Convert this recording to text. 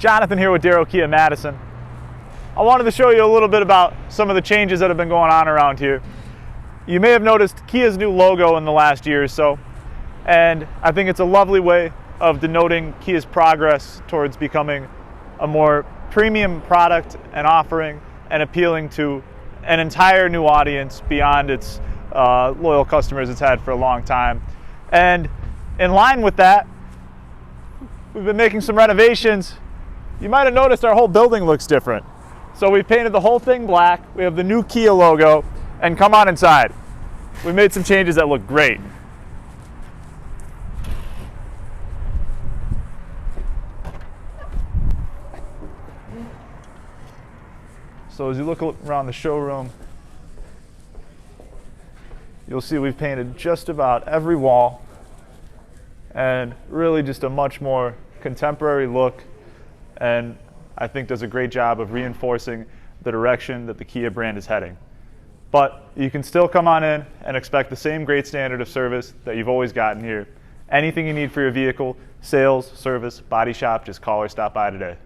Jonathan here with Darrow Kia Madison. I wanted to show you a little bit about some of the changes that have been going on around here. You may have noticed Kia's new logo in the last year or so, and I think it's a lovely way of denoting Kia's progress towards becoming a more premium product and offering and appealing to an entire new audience beyond its loyal customers it's had for a long time. And in line with that, we've been making some renovations. You might have noticed our whole building looks different. So we painted the whole thing black. We have the new Kia logo, and come on inside. We made some changes that look great. So as you look around the showroom, you'll see we've painted just about every wall, and really just a much more contemporary look, and I think does a great job of reinforcing the direction that the Kia brand is heading. But you can still come on in and expect the same great standard of service that you've always gotten here. Anything you need for your vehicle, sales, service, body shop, just call or stop by today.